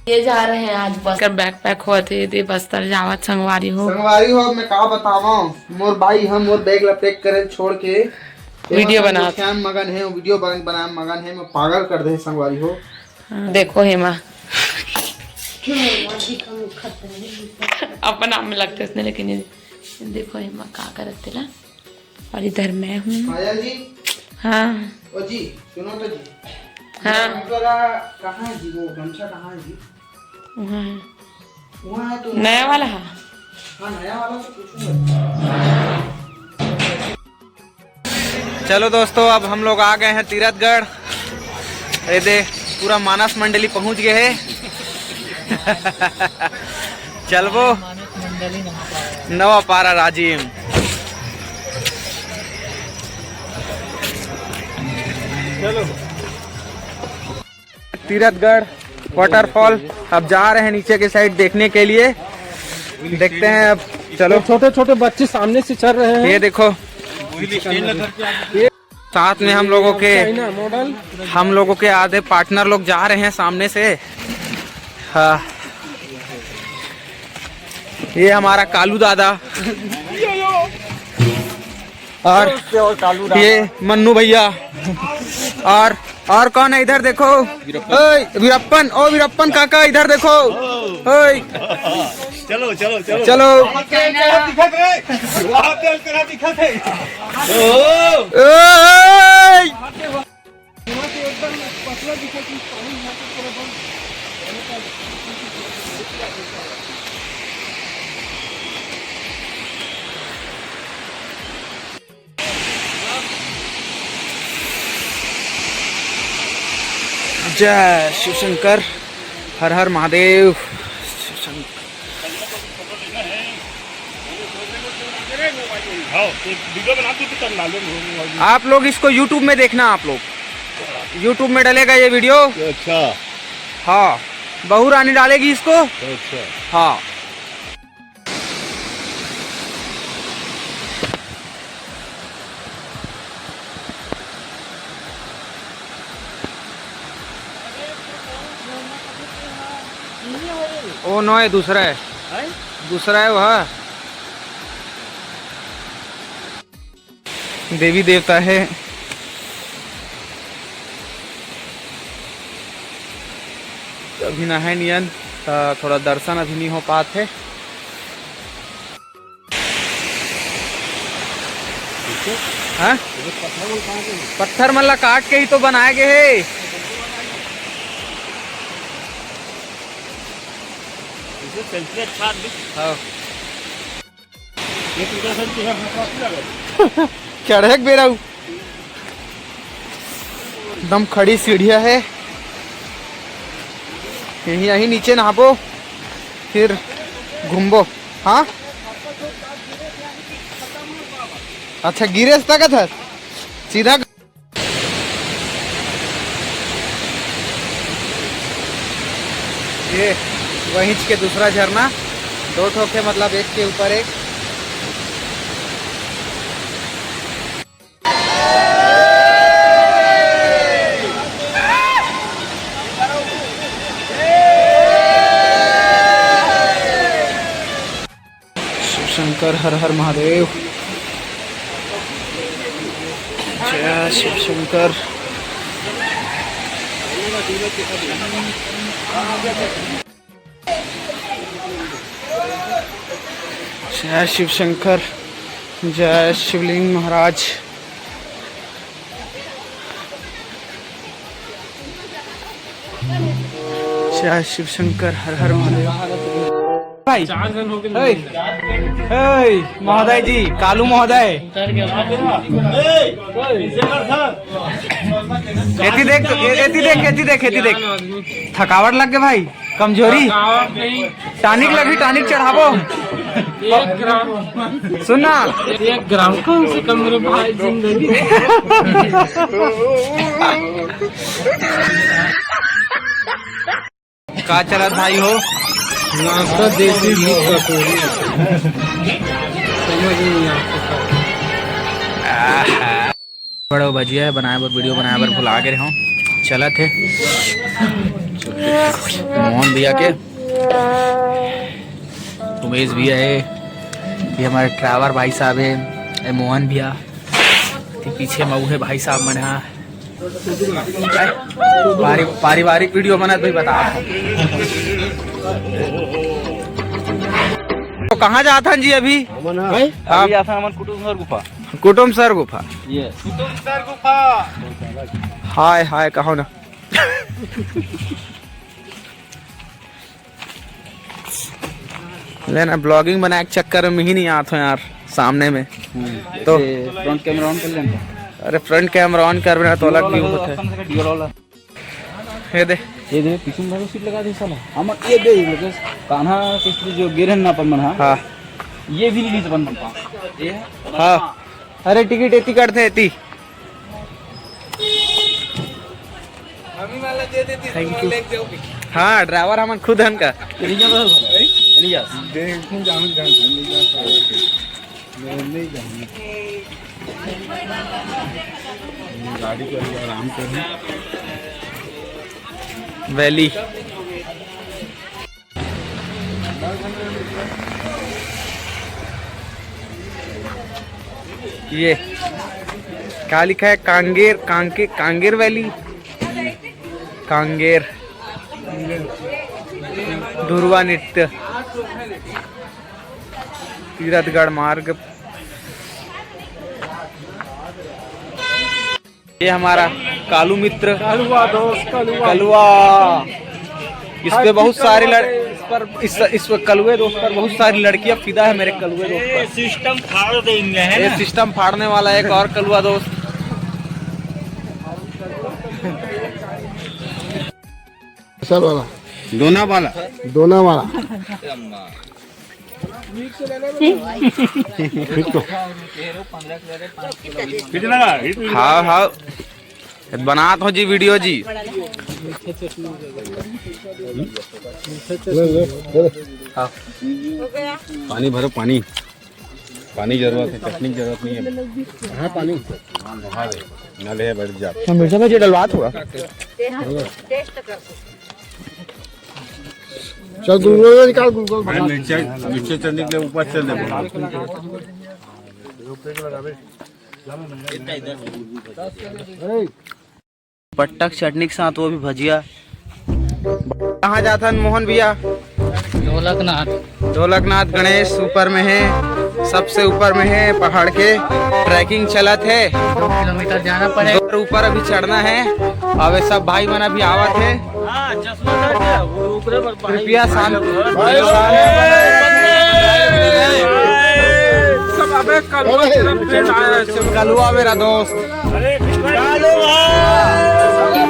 ये जा रहे हैं आज बस कर बैग पैक हुआ थे दे बस्तर जावत संगवारी हो मैं का बतावा मोर भाई हम मोर बैग ला पैक करे छोड़ के वीडियो बना मगन है वीडियो बना मगन है मैं पागल कर दे संगवारी हो। देखो हेमा अपना नाम में लगते उसने लेकिन ये देखो हेमा का करते ना और इधर मैं हूँ। जी हाँ ओ जी सुनो तो जी हाँ कहाँ है जी वो गमछा कहाँ है जी? वहाँ है तो नया वाला है। हाँ नया वाला से पूछूंगा। चलो दोस्तों अब हम लोग आ गए हैं तीरथगढ़। ये दे पूरा मानस मंडली पहुंच गए है। चल वो नवा पारा राजीव चलो तीरथगढ़ वाटरफॉल अब जा रहे हैं नीचे के साइड देखने के लिए। देखते हैं अब चलो। छोटे छोटे बच्चे सामने से चल रहे हैं। ये देखो साथ में हम लोगों के आधे पार्टनर लोग जा रहे हैं सामने से। हाँ ये हमारा कालू दादा और ये मन्नू भैया और कौन है इधर देखो वीरप्पन। ओ वीरप्पन काका इधर देखो। ओए चलो चलो चलो चलो जय शिव शंकर हर हर महादेव। आप लोग इसको YouTube में देखना। आप लोग YouTube में डलेगा ये वीडियो। अच्छा हाँ बहू रानी डालेगी इसको। अच्छा हाँ ओ नो है दूसरा है वह देवी देवता है। अभी ना है नियन थोड़ा दर्शन अभी नहीं हो पाते। हाँ पत्थर मल्ला काट के ही तो बनाए गए है। चढ़े बेरा एकदम खड़ी सीढ़िया है। यहीं नीचे नहाबो फिर घूमबो। हाँ अच्छा गिरे तक था सीधा। ये वहीं के दूसरा झरना दो ठोके मतलब एक के ऊपर एक। शिव शंकर हर हर महादेव। जय शिव शंकर। जय शिव शंकर। जय शिवलिंग महाराज। जय शिव शंकर हर हर महादेव। भाई महोदय जी कालू महोदय देख थकावट लग गए भाई कमजोरी टानिक लगी टानिक चढ़ावो। सुनना 1 ग्राम कम से कम मेरे भाई जिंदगी। का चला भाई हो नाश्ता देसी घी कटोरी समझ नहीं आता। बड़ा भजिया है बनाया वीडियो बनाया भुला के रहो चला थे। मोहन भैया के, उमेश भैया है, ये हमारे ड्राइवर भाई साहब है, ये मोहन भैया, पीछे मऊ है भाई साहब मन। पारिवारिक वीडियो बना तो बता। तो कहाँ जाता जी अभी? कुटुम सर गुफा। हाय हाय कहो ना। लेना ब्लॉगिंग बनाए के चक्कर में ही नहीं आते यार सामने में। तो फ्रंट कैमरा ऑन कर लेना। अरे फ्रंट कैमरा ऑन कर रहे तो अलग व्यू होता है। ये दे पीछे में सीट लगा दे साला। हम ये दे लोकेश कान्हा किसी जो गिरन ना पर मन। हाँ ये भी नहीं बन पा ये। हाँ अरे टिकट एती करते एती। Thank you. हाँ ड्राइवर हम खुद हन का। गाड़ी को आराम कर वैली ये क्या लिखा है? कांगेर कांगेर वैली, कांगेर धुरवा नृत्य, तीरथगढ़ मार्ग। ये हमारा कालू मित्र, कलुआ दोस्त, कलुआ। इस पे बहुत सारे इस कलुए दोस्त पर बहुत सारी लड़कियां फिदा है मेरे कलुए दोस्त पर। सिस्टम फाड़ देंगे है। ये सिस्टम फाड़ने वाला एक और कलुआ दोस्त। वाला दोना वाला हाँ हाँ बना तो जी वीडियो जी। पानी भरो, पानी जरूरत है, चटनी की जरूरत नहीं है। हाँ पानी नाले है, बैठ जा। मिर्चा में डलवा थोड़ा। चल गुलगोल निकाल, गुलगोल मिर्चा चटनी के ऊपर चल दे। पट्टक चटनी के साथ वो भी भजिया। कहाँ जाता है मोहन भैया? ढोलकनाथ गणेश ऊपर में है, सबसे ऊपर में है पहाड़ के। ट्रैकिंग चलत है, 2 किलोमीटर जाना पड़ेगा। ऊपर अभी चढ़ना है। अब सब भाई मन अभी आवत है। कृपया कलुआ मेरा दोस्त,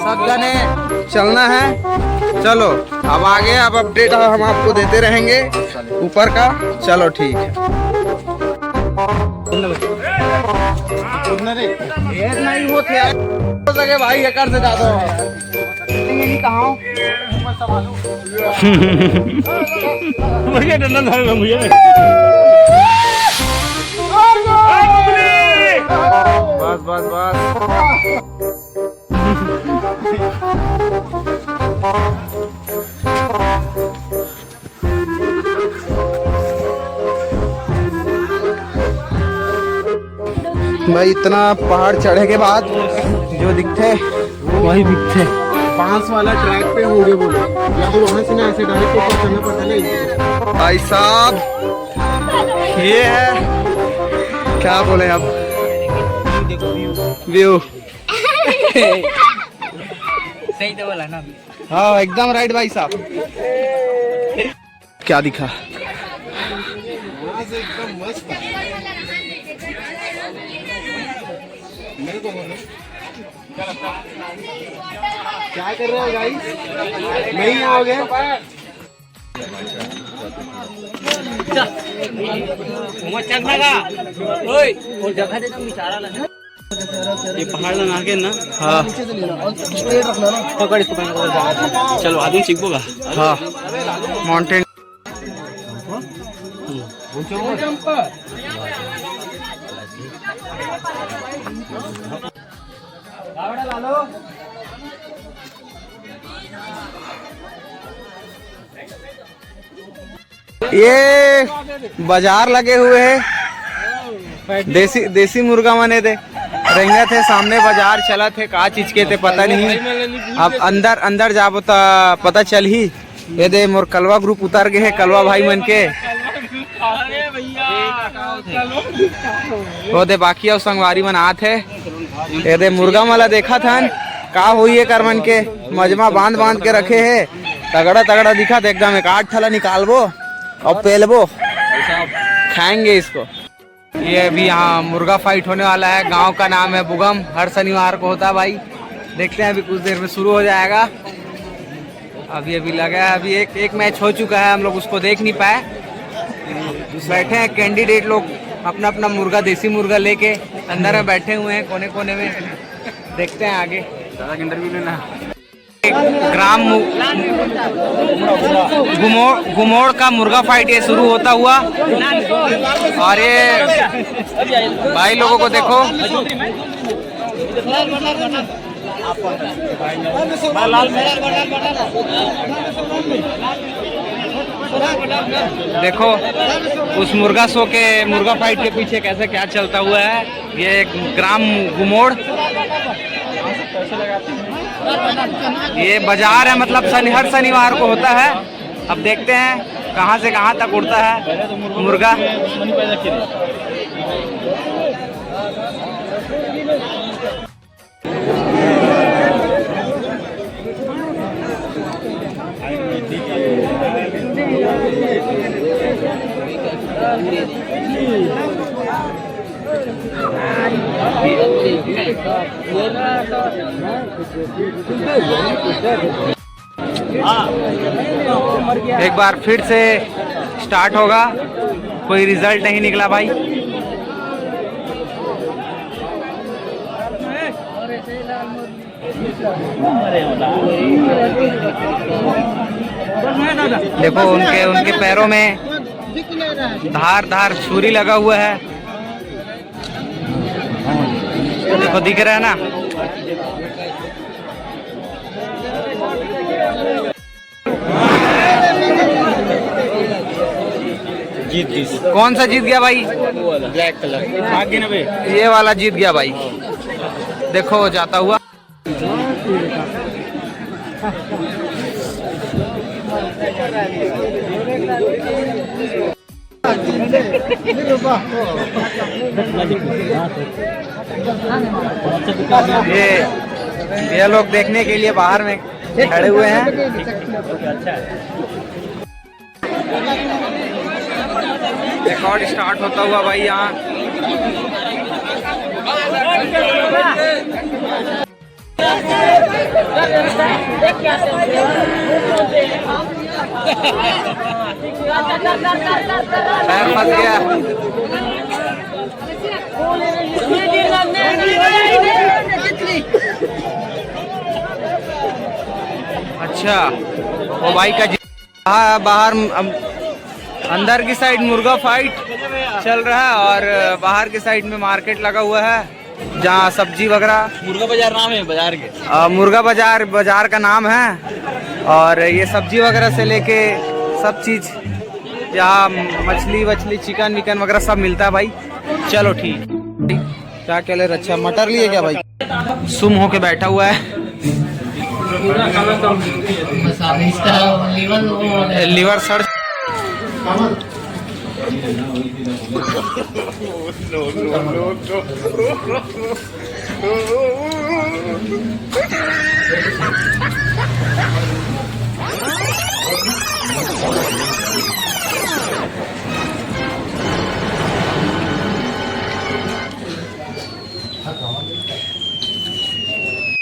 सब जने चलना है। चलो अब आगे, अब अपडेट हम आपको देते रहेंगे ऊपर का। चलो ठीक है। नहीं होते हो सके भाई, एकर से ज्यादा मुझे डंडा धर मुझे। बस बस बस। भाई इतना पहाड़ चढ़े के बाद जो दिखते वही दिखते। 5 वाला ट्रैक पे होंगे बोले, या तो वहाँ से ना ऐसे डायरेक्ट ऊपर चढ़ना पड़ता है। भाई साहब ये है, क्या बोले अब, व्यू। सही तो बोला ना। हाँ एकदम राइट भाई साहब। क्या दिखा? क्या कर रहे हो गाइस? नहीं आओगे? ये पहाड़ लगा के ना। हाँ पकड़ इसको, चलो आदमी चिपकोगा। हाँ माउंटेन। ये बाजार लगे हुए है, देसी मुर्गा मने थे, रहेंगे थे सामने बाजार चला थे, का चीज के थे पता नहीं। अब अंदर जाबो तो पता चल ही। ये दे मोर कलवा ग्रुप उतर गए है, कलवा भाई मन के वो दे बाकी और संगवारी मन आत है। ये दे मुर्गा मला देखा था का हुई है कर मन के मजमा बांध के रखे है, तगड़ा दिखा था एकदम। एक 8 थला निकालबो और पेलबो, खाएंगे इसको। ये अभी यहाँ मुर्गा फाइट होने वाला है, गांव का नाम है बुगम, हर शनिवार को होता है भाई। देखते हैं अभी कुछ देर में शुरू हो जाएगा। अभी लगा है, अभी एक मैच हो चुका है, हम लोग उसको देख नहीं पाए। बैठे हैं कैंडिडेट लोग अपना मुर्गा, देसी मुर्गा लेके अंदर में बैठे हुए हैं कोने में। देखते हैं आगे इंटरव्यू लेना। ग्राम गुमोड़ का मुर्गा फाइट ये शुरू होता हुआ, और ये भाई लोगों को देखो, देखो उस मुर्गा शो के मुर्गा फाइट के पीछे कैसे क्या चलता हुआ है। ये ग्राम गुमोड़, ये बाजार है, मतलब हर शनिवार को होता है। अब देखते हैं कहां से कहां तक उड़ता है मुर्गा। एक बार फिर से स्टार्ट होगा, कोई रिजल्ट नहीं निकला भाई। देखो उनके पैरों में धार छुरी लगा हुआ है, देखो दिख रहा है ना। कौन सा जीत गया भाई? ब्लैक कलर, ये वाला जीत गया भाई, देखो जाता हुआ। ये लोग देखने के लिए बाहर में खड़े हुए हैं। रिकॉर्ड स्टार्ट होता हुआ भाई यहाँ। पैर फंस गया। अच्छा, वो भाई का बाहर अंदर की साइड मुर्गा फाइट चल रहा है और बाहर की साइड में मार्केट लगा हुआ है, जहाँ सब्जी वगैरह। मुर्गा बाजार नाम है बाजार के, मुर्गा बाजार का नाम है। और ये सब्जी वगैरह से लेके सब चीज, यहाँ मछली चिकन विकन वगैरह सब मिलता है भाई। चलो ठीक, क्या कह ले? अच्छा मटर लिए क्या भाई? सुम होके बैठा हुआ है, लीवर सड़।